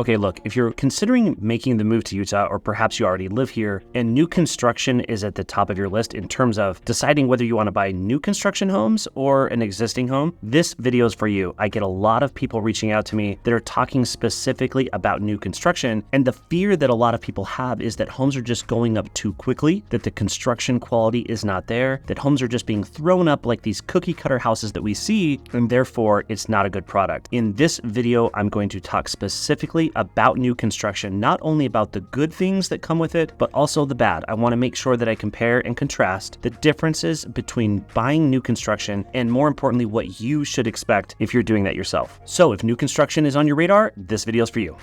Okay, look, if you're considering making the move to Utah, or perhaps you already live here, and new construction is at the top of your list in terms of deciding whether you want to buy new construction homes or an existing home, this video is for you. I get a lot of people reaching out to me that are talking specifically about new construction, and the fear that a lot of people have is that homes are just going up too quickly, that the construction quality is not there, that homes are just being thrown up like these cookie cutter houses that we see, and therefore it's not a good product. In this video, I'm going to talk specifically about new construction, not only about the good things that come with it, but also the bad. I want to make sure that I compare and contrast the differences between buying new construction and, more importantly, what you should expect if you're doing that yourself. So if new construction is on your radar, this video is for you.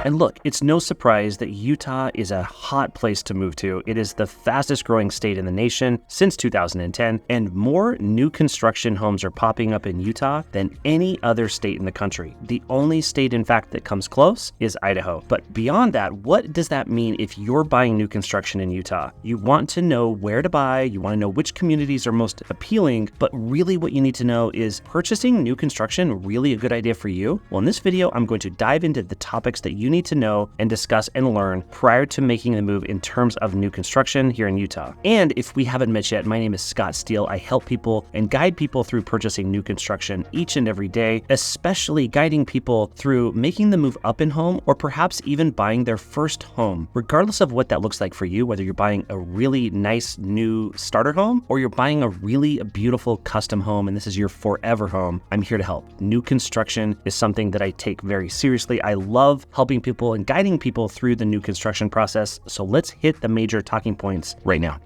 And look, it's no surprise that Utah is a hot place to move to. It is the fastest growing state in the nation since 2010, and more new construction homes are popping up in Utah than any other state in the country. The only state, in fact, that comes close is Idaho. But beyond that, what does that mean if you're buying new construction in Utah? You want to know where to buy, you want to know which communities are most appealing, but really what you need to know is, purchasing new construction really a good idea for you? Well, in this video, I'm going to dive into the topics that you need to know and discuss and learn prior to making the move in terms of new construction here in Utah. And if we haven't met yet, my name is Steele. I help people and guide people through purchasing new construction each and every day, especially guiding people through making the move up in home, or perhaps even buying their first home. Regardless of what that looks like for you, whether you're buying a really nice new starter home or you're buying a really beautiful custom home and this is your forever home, I'm here to help. New construction is something that I take very seriously. I love helping people and guiding people through the new construction process. So let's hit the major talking points right now.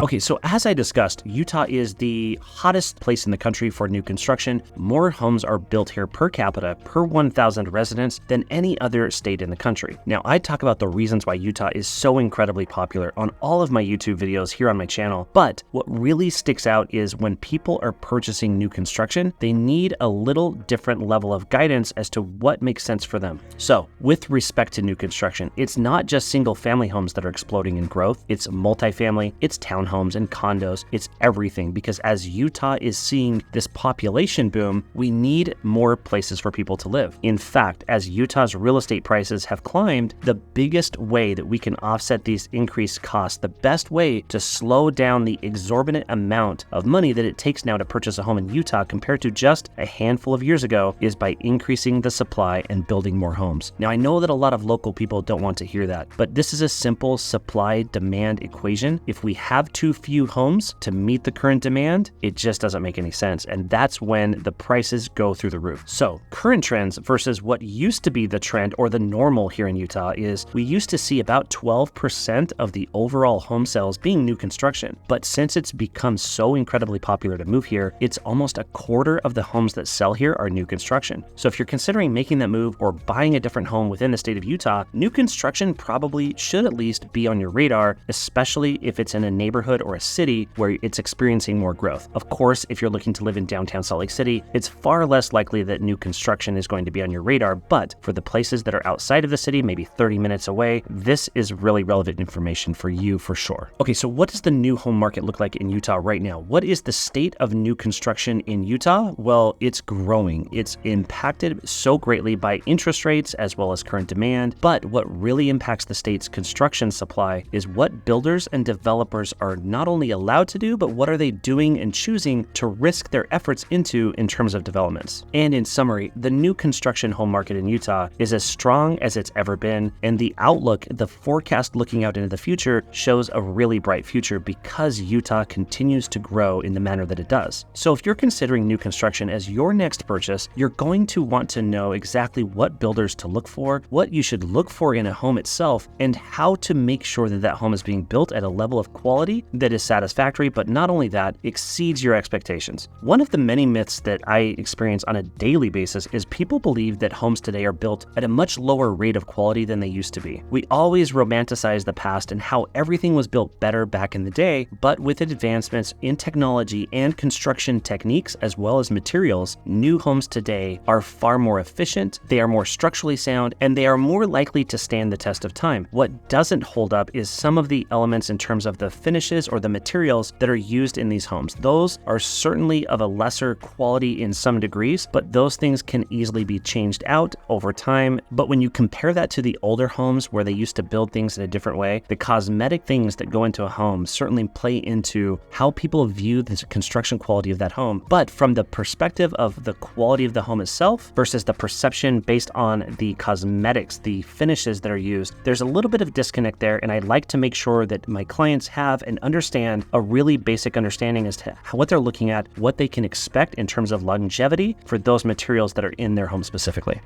Okay, so as I discussed, Utah is the hottest place in the country for new construction. More homes are built here per capita per 1,000 residents than any other state in the country. Now, I talk about the reasons why Utah is so incredibly popular on all of my YouTube videos here on my channel, but what really sticks out is when people are purchasing new construction, they need a little different level of guidance as to what makes sense for them. So, with respect to new construction, it's not just single-family homes that are exploding in growth, it's multifamily, it's townhomes and condos, it's everything, because as Utah is seeing this population boom, we need more places for people to live. In fact, as Utah's real estate prices have climbed, the biggest way that we can offset these increased costs, the best way to slow down the exorbitant amount of money that it takes now to purchase a home in Utah compared to just a handful of years ago, is by increasing the supply and building more homes. Now, I know that a lot of local people don't want to hear that, but this is a simple supply-demand equation. If we have too few homes to meet the current demand, it just doesn't make any sense. And that's when the prices go through the roof. So current trends versus what used to be the trend or the normal here in Utah is we used to see about 12% of the overall home sales being new construction. But since it's become so incredibly popular to move here, it's almost a quarter of the homes that sell here are new construction. So if you're considering making that move or buying a different home within the state of Utah, new construction probably should at least be on your radar, especially if it's in a neighborhood or a city where it's experiencing more growth. Of course, if you're looking to live in downtown Salt Lake City, it's far less likely that new construction is going to be on your radar, but for the places that are outside of the city, maybe 30 minutes away, this is really relevant information for you for sure. Okay, so what does the new home market look like in Utah right now? What is the state of new construction in Utah? Well, it's growing. It's impacted so greatly by interest rates as well as current demand, but what really impacts the state's construction supply is what builders and developers are not only allowed to do, but what are they doing and choosing to risk their efforts into in terms of developments. And in summary, the new construction home market in Utah is as strong as it's ever been, and the outlook, the forecast looking out into the future, shows a really bright future because Utah continues to grow in the manner that it does. So if you're considering new construction as your next purchase, you're going to want to know exactly what builders to look for, what you should look for in a home itself, and how to make sure that that home is being built at a level of quality that is satisfactory, but not only that, exceeds your expectations. One of the many myths that I experience on a daily basis is people believe that homes today are built at a much lower rate of quality than they used to be. We always romanticize the past and how everything was built better back in the day, but with advancements in technology and construction techniques as well as materials, new homes today are far more efficient, they are more structurally sound, and they are more likely to stand the test of time. What doesn't hold up is some of the elements in terms of the finishes or the materials that are used in these homes. Those are certainly of a lesser quality in some degrees, but those things can easily be changed out over time. But when you compare that to the older homes where they used to build things in a different way, the cosmetic things that go into a home certainly play into how people view the construction quality of that home. But from the perspective of the quality of the home itself versus the perception based on the cosmetics, the finishes that are used, there's a little bit of disconnect there, and I'd like to make sure that my clients have and understand a really basic understanding as to what they're looking at, what they can expect in terms of longevity for those materials that are in their home specifically.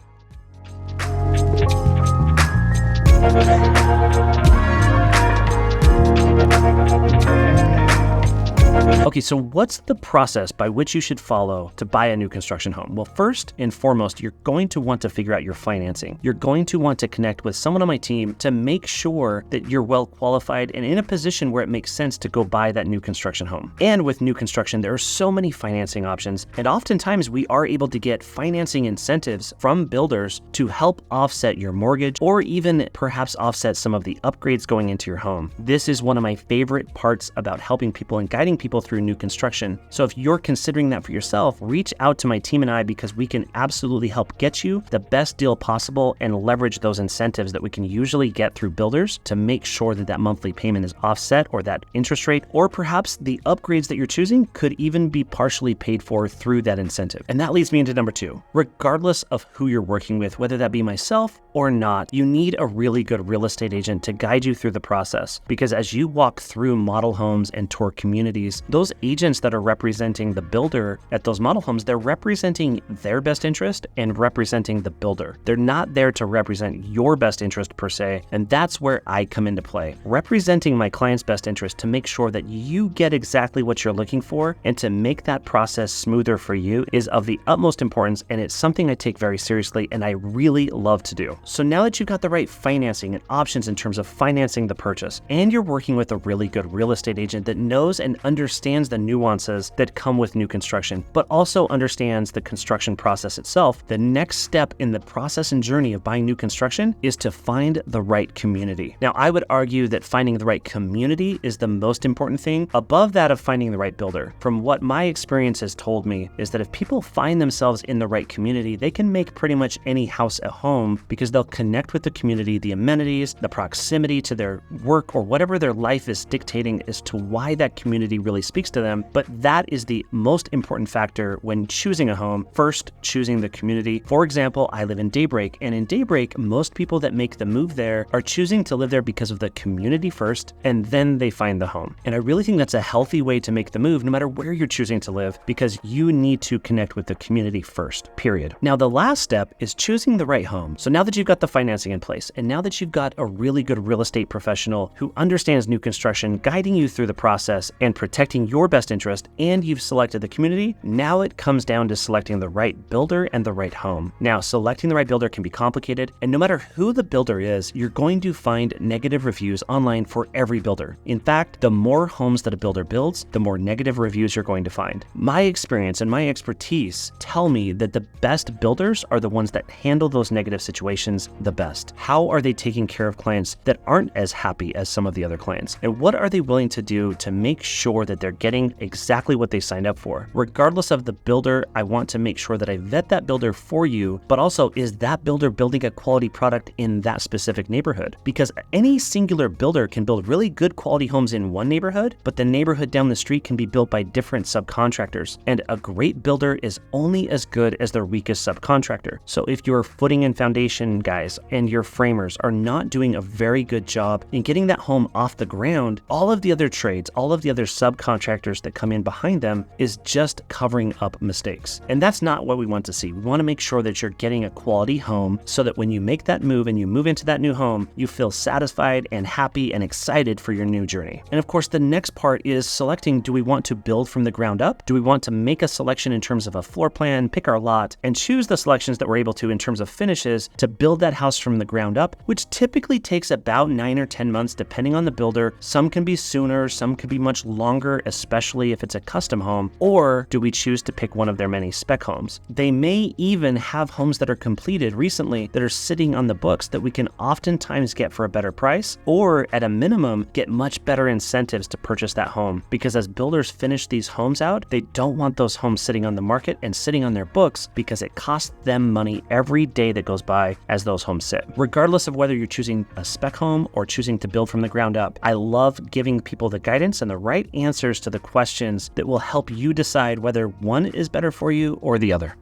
Okay, so what's the process by which you should follow to buy a new construction home? Well, first and foremost, you're going to want to figure out your financing. You're going to want to connect with someone on my team to make sure that you're well qualified and in a position where it makes sense to go buy that new construction home. And with new construction, there are so many financing options, and oftentimes we are able to get financing incentives from builders to help offset your mortgage or even perhaps offset some of the upgrades going into your home. This is one of my favorite parts about helping people and guiding people through new construction. So if you're considering that for yourself, reach out to my team and I, because we can absolutely help get you the best deal possible and leverage those incentives that we can usually get through builders to make sure that that monthly payment is offset, or that interest rate, or perhaps the upgrades that you're choosing could even be partially paid for through that incentive. And that leads me into number 2. Regardless of who you're working with, whether that be myself or not, you need a really good real estate agent to guide you through the process, because as you walk through model homes and tour communities, those agents that are representing the builder at those model homes, they're representing their best interest and representing the builder. They're not there to represent your best interest per se, and that's where I come into play, representing my client's best interest to make sure that you get exactly what you're looking for, and to make that process smoother for you is of the utmost importance, and it's something I take very seriously and I really love to do. So now that you've got the right financing and options in terms of financing the purchase, and you're working with a really good real estate agent that knows and understands the nuances that come with new construction, but also understands the construction process itself, the next step in the process and journey of buying new construction is to find the right community. Now, I would argue that finding the right community is the most important thing above that of finding the right builder. From what my experience has told me is that if people find themselves in the right community, they can make pretty much any house a home, because they'll connect with the community, the amenities, the proximity to their work, or whatever their life is dictating as to why that community really speaks to them. But that is the most important factor when choosing a home. First, choosing the community. For example, I live in Daybreak, and in Daybreak, most people that make the move there are choosing to live there because of the community first, and then they find the home. And I really think that's a healthy way to make the move, no matter where you're choosing to live, because you need to connect with the community first, period. Now, the last step is choosing the right home. So now that you've got the financing in place, and now that you've got a really good real estate professional who understands new construction, guiding you through the process and protecting your best interest, and you've selected the community, now it comes down to selecting the right builder and the right home. Now, selecting the right builder can be complicated, and no matter who the builder is, you're going to find negative reviews online for every builder. In fact, the more homes that a builder builds, the more negative reviews you're going to find. My experience and my expertise tell me that the best builders are the ones that handle those negative situations the best. How are they taking care of clients that aren't as happy as some of the other clients? And what are they willing to do to make sure that they're getting exactly what they signed up for? Regardless of the builder, I want to make sure that I vet that builder for you, but also, is that builder building a quality product in that specific neighborhood? Because any singular builder can build really good quality homes in one neighborhood, but the neighborhood down the street can be built by different subcontractors. And a great builder is only as good as their weakest subcontractor. So if your footing and foundation guys and your framers are not doing a very good job in getting that home off the ground, all of the other trades, all of the other subcontractors subcontractors that come in behind them is just covering up mistakes. And that's not what we want to see. We want to make sure that you're getting a quality home so that when you make that move and you move into that new home, you feel satisfied and happy and excited for your new journey. And of course, the next part is selecting, do we want to build from the ground up? Do we want to make a selection in terms of a floor plan, pick our lot, and choose the selections that we're able to in terms of finishes to build that house from the ground up, which typically takes about 9 or 10 months depending on the builder. Some can be sooner, some could be much longer, especially if it's a custom home. Or do we choose to pick one of their many spec homes? They may even have homes that are completed recently that are sitting on the books that we can oftentimes get for a better price, or at a minimum, get much better incentives to purchase that home. Because as builders finish these homes out, they don't want those homes sitting on the market and sitting on their books because it costs them money every day that goes by as those homes sit. Regardless of whether you're choosing a spec home or choosing to build from the ground up, I love giving people the guidance and the right answers to the questions that will help you decide whether one is better for you or the other.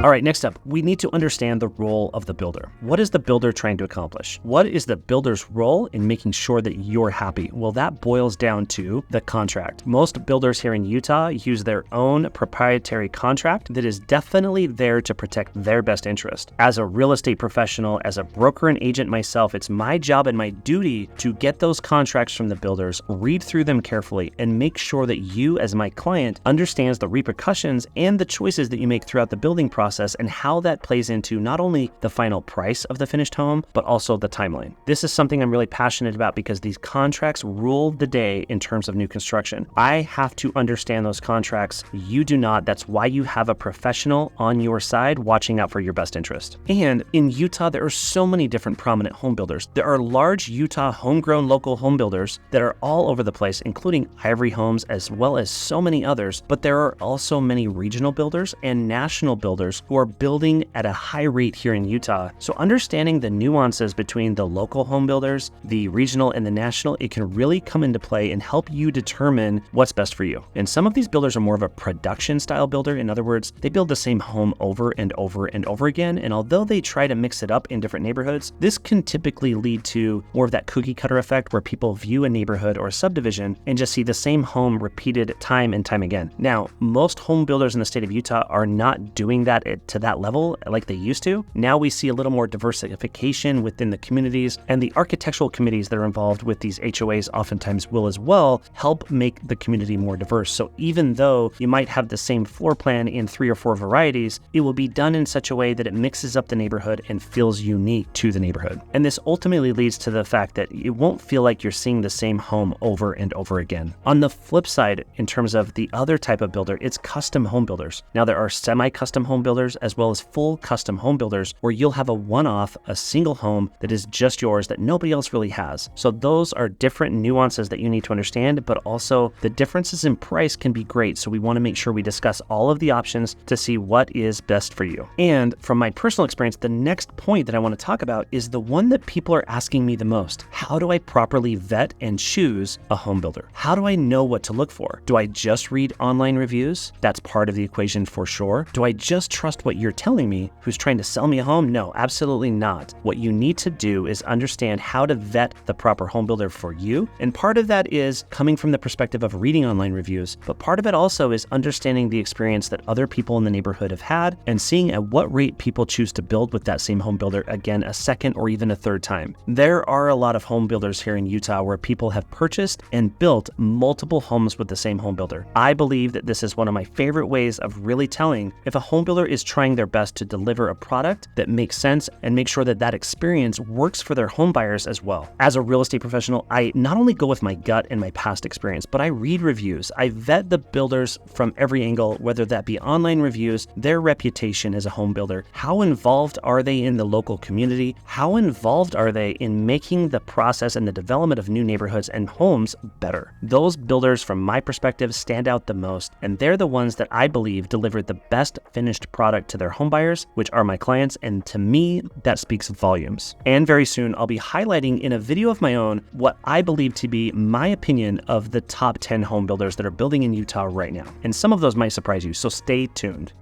All right, next up, we need to understand the role of the builder. What is the builder trying to accomplish? What is the builder's role in making sure that you're happy? Well, that boils down to the contract. Most builders here in Utah use their own proprietary contract that is definitely there to protect their best interest. As a real estate professional, as a broker and agent myself, it's my job and my duty to get those contracts from the builders, read through them carefully, and make sure that you, as my client, understands the repercussions and the choices that you make throughout the building process and how that plays into not only the final price of the finished home, but also the timeline. This is something I'm really passionate about because these contracts rule the day in terms of new construction. I have to understand those contracts. You do not. That's why you have a professional on your side watching out for your best interest. And in Utah, there are so many different prominent home builders. There are large Utah homegrown local home builders that are all over the place, including Ivory Homes, as well as so many others. But there are also many regional builders and national builders who are building at a high rate here in Utah. So understanding the nuances between the local home builders, the regional and the national, it can really come into play and help you determine what's best for you. And some of these builders are more of a production style builder. In other words, they build the same home over and over and over again. And although they try to mix it up in different neighborhoods, this can typically lead to more of that cookie cutter effect where people view a neighborhood or a subdivision and just see the same home repeated time and time again. Now, most home builders in the state of Utah are not doing that to that level like they used to. Now we see a little more diversification within the communities, and the architectural committees that are involved with these HOAs oftentimes will as well help make the community more diverse. So even though you might have the same floor plan in 3 or 4 varieties, it will be done in such a way that it mixes up the neighborhood and feels unique to the neighborhood. And this ultimately leads to the fact that it won't feel like you're seeing the same home over and over again. On the flip side, in terms of the other type of builder, it's custom home builders. Now there are semi-custom home builders as well as full custom home builders where you'll have a one-off, a single home that is just yours that nobody else really has. So those are different nuances that you need to understand, but also the differences in price can be great. So we want to make sure we discuss all of the options to see what is best for you. And from my personal experience, the next point that I want to talk about is the one that people are asking me the most. How do I properly vet and choose a home builder? How do I know what to look for? Do I just read online reviews? That's part of the equation for sure. Do I just trust what you're telling me who's trying to sell me a home? No, absolutely not. What you need to do is understand how to vet the proper home builder for you. And part of that is coming from the perspective of reading online reviews, but part of it also is understanding the experience that other people in the neighborhood have had and seeing at what rate people choose to build with that same home builder again a second or even a third time. There are a lot of home builders here in Utah where people have purchased and built multiple homes with the same home builder. I believe that this is one of my favorite ways of really telling if a home builder is trying their best to deliver a product that makes sense and make sure that that experience works for their home buyers as well. As a real estate professional, I not only go with my gut and my past experience, but I read reviews. I vet the builders from every angle, whether that be online reviews, their reputation as a home builder, how involved are they in the local community, how involved are they in making the process and the development of new neighborhoods and homes better. Those builders, from my perspective, stand out the most, and they're the ones that I believe deliver the best finished product to their home buyers, which are my clients, and to me, that speaks volumes. And very soon, I'll be highlighting in a video of my own what I believe to be my opinion of the top 10 home builders that are building in Utah right now. And some of those might surprise you, so stay tuned.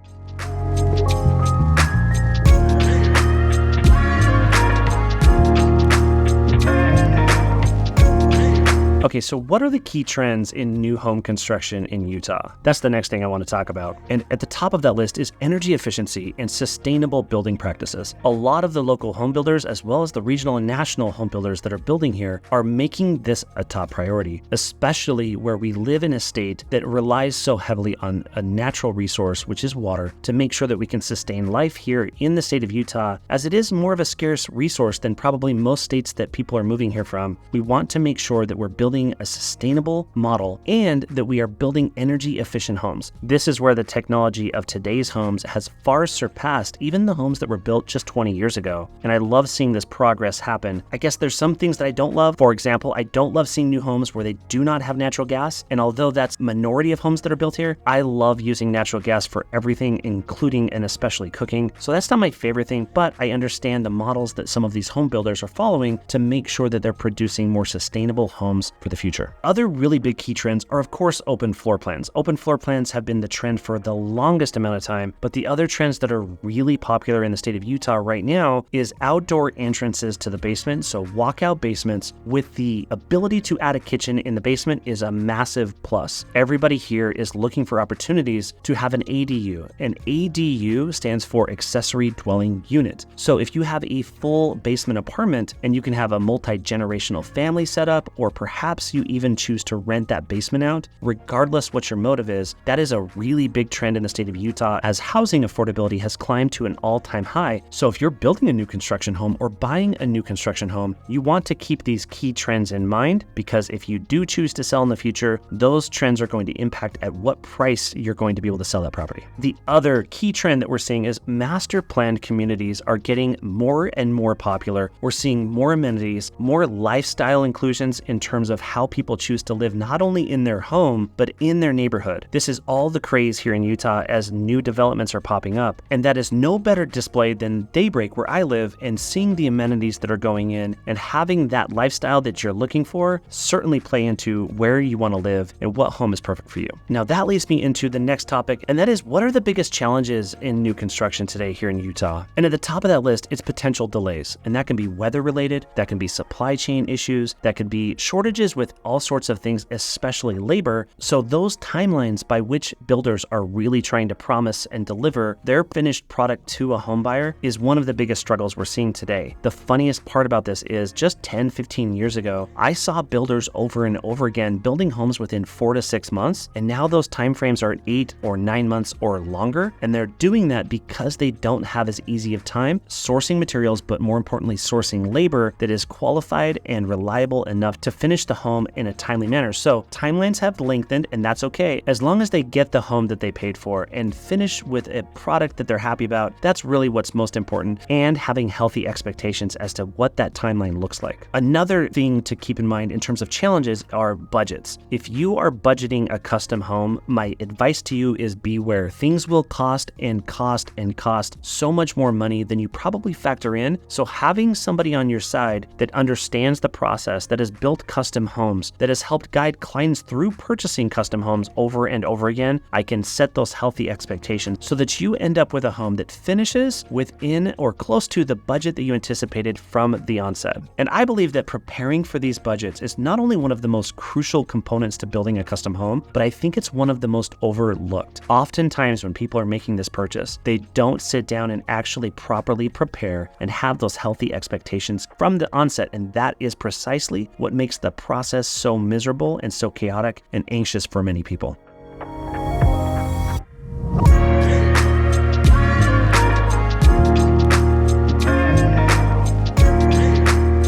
Okay, so what are the key trends in new home construction in Utah? That's the next thing I want to talk about. And at the top of that list is energy efficiency and sustainable building practices. A lot of the local home builders, as well as the regional and national home builders that are building here, are making this a top priority, especially where we live in a state that relies so heavily on a natural resource, which is water, to make sure that we can sustain life here in the state of Utah, as it is more of a scarce resource than probably most states that people are moving here from. We want to make sure that we're building a sustainable model and that we are building energy efficient homes. This is where the technology of today's homes has far surpassed even the homes that were built just 20 years ago. And I love seeing this progress happen. I guess there's some things that I don't love. For example, I don't love seeing new homes where they do not have natural gas. And although that's minority of homes that are built here, I love using natural gas for everything, including and especially cooking. So that's not my favorite thing, but I understand the models that some of these home builders are following to make sure that they're producing more sustainable homes for the future. Other really big key trends are, of course, open floor plans. Open floor plans have been the trend for the longest amount of time, but the other trends that are really popular in the state of Utah right now is outdoor entrances to the basement. So walkout basements with the ability to add a kitchen in the basement is a massive plus. Everybody here is looking for opportunities to have an ADU. An ADU stands for accessory dwelling unit. So if you have a full basement apartment and you can have a multi-generational family setup, or perhaps you even choose to rent that basement out, regardless what your motive is, that is a really big trend in the state of Utah as housing affordability has climbed to an all-time high. So if you're building a new construction home or buying a new construction home, you want to keep these key trends in mind, because if you do choose to sell in the future, those trends are going to impact at what price you're going to be able to sell that property. The other key trend that we're seeing is master planned communities are getting more and more popular. We're seeing more amenities, more lifestyle inclusions in terms of how people choose to live, not only in their home, but in their neighborhood. This is all the craze here in Utah as new developments are popping up. And that is no better displayed than Daybreak, where I live, and seeing the amenities that are going in and having that lifestyle that you're looking for certainly play into where you want to live and what home is perfect for you. Now that leads me into the next topic, and that is, what are the biggest challenges in new construction today here in Utah? And at the top of that list, it's potential delays. And that can be weather related, that can be supply chain issues, that could be shortages with all sorts of things, especially labor. So those timelines by which builders are really trying to promise and deliver their finished product to a home buyer is one of the biggest struggles we're seeing today. The funniest part about this is just 10, 15 years ago, I saw builders over and over again building homes within 4 to 6 months. And now those timeframes are 8 or 9 months or longer. And they're doing that because they don't have as easy of time sourcing materials, but more importantly, sourcing labor that is qualified and reliable enough to finish the home in a timely manner. So timelines have lengthened, and that's okay. As long as they get the home that they paid for and finish with a product that they're happy about, that's really what's most important, and having healthy expectations as to what that timeline looks like. Another thing to keep in mind in terms of challenges are budgets. If you are budgeting a custom home, my advice to you is beware. Things will cost and cost and cost so much more money than you probably factor in. So having somebody on your side that understands the process, that has built custom homes, that has helped guide clients through purchasing custom homes over and over again, I can set those healthy expectations so that you end up with a home that finishes within or close to the budget that you anticipated from the onset. And I believe that preparing for these budgets is not only one of the most crucial components to building a custom home, but I think it's one of the most overlooked. Oftentimes when people are making this purchase, they don't sit down and actually properly prepare and have those healthy expectations from the onset. And that is precisely what makes the process so miserable and so chaotic and anxious for many people.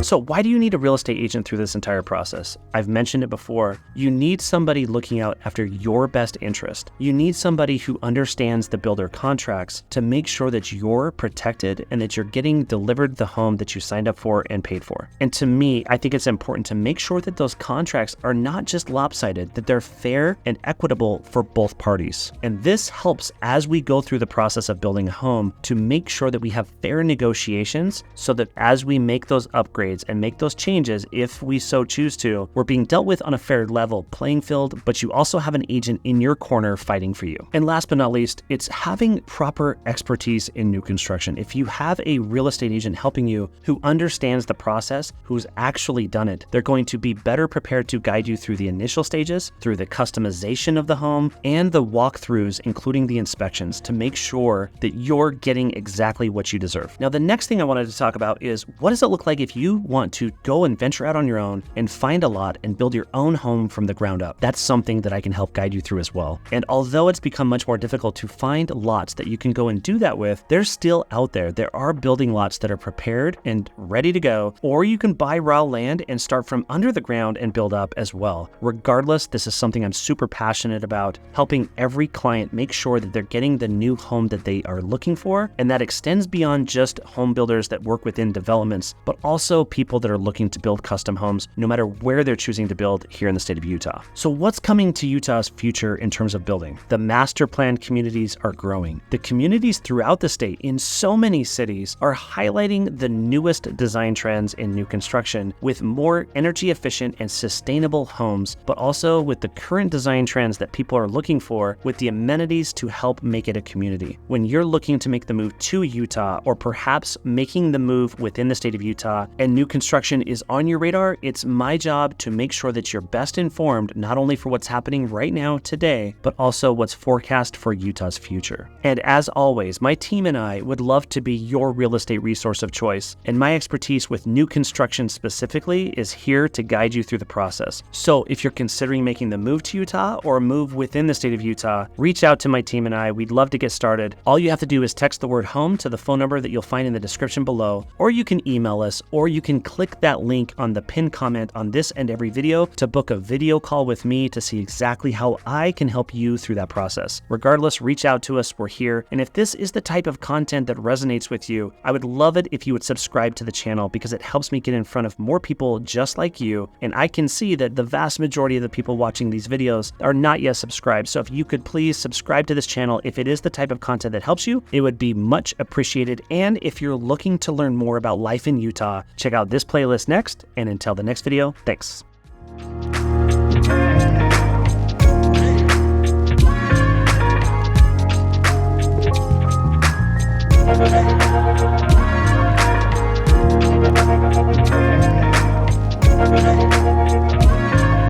So why do you need a real estate agent through this entire process? I've mentioned it before. You need somebody looking out after your best interest. You need somebody who understands the builder contracts to make sure that you're protected and that you're getting delivered the home that you signed up for and paid for. And to me, I think it's important to make sure that those contracts are not just lopsided, that they're fair and equitable for both parties. And this helps as we go through the process of building a home to make sure that we have fair negotiations so that as we make those upgrades decisions and make those changes if we so choose to, we're being dealt with on a fair level playing field, but you also have an agent in your corner fighting for you. And last but not least, it's having proper expertise in new construction. If you have a real estate agent helping you who understands the process, who's actually done it, they're going to be better prepared to guide you through the initial stages, through the customization of the home, and the walkthroughs, including the inspections, to make sure that you're getting exactly what you deserve. Now, the next thing I wanted to talk about is what does it look like if you want to go and venture out on your own and find a lot and build your own home from the ground up? That's something that I can help guide you through as well. And although it's become much more difficult to find lots that you can go and do that with, they're still out there. There are building lots that are prepared and ready to go, or you can buy raw land and start from under the ground and build up as well. Regardless, this is something I'm super passionate about, helping every client make sure that they're getting the new home that they are looking for, and that extends beyond just home builders that work within developments, but also people that are looking to build custom homes, no matter where they're choosing to build here in the state of Utah. So what's coming to Utah's future in terms of building? The master plan communities are growing. The communities throughout the state in so many cities are highlighting the newest design trends in new construction with more energy efficient and sustainable homes, but also with the current design trends that people are looking for with the amenities to help make it a community. When you're looking to make the move to Utah, or perhaps making the move within the state of Utah and new construction is on your radar, it's my job to make sure that you're best informed, not only for what's happening right now today, but also what's forecast for Utah's future. And as always, my team and I would love to be your real estate resource of choice, and my expertise with new construction specifically is here to guide you through the process. So if you're considering making the move to Utah or a move within the state of Utah, reach out to my team and I. We'd love to get started. All you have to do is text the word home to the phone number that you'll find in the description below, or you can email us, or you can click that link on the pinned comment on this and every video to book a video call with me to see exactly how I can help you through that process. Regardless, reach out to us. We're here. And if this is the type of content that resonates with you, I would love it if you would subscribe to the channel, because it helps me get in front of more people just like you. And I can see that the vast majority of the people watching these videos are not yet subscribed. So if you could please subscribe to this channel, if it is the type of content that helps you, it would be much appreciated. And if you're looking to learn more about life in Utah, check out this playlist next. And until the next video, thanks.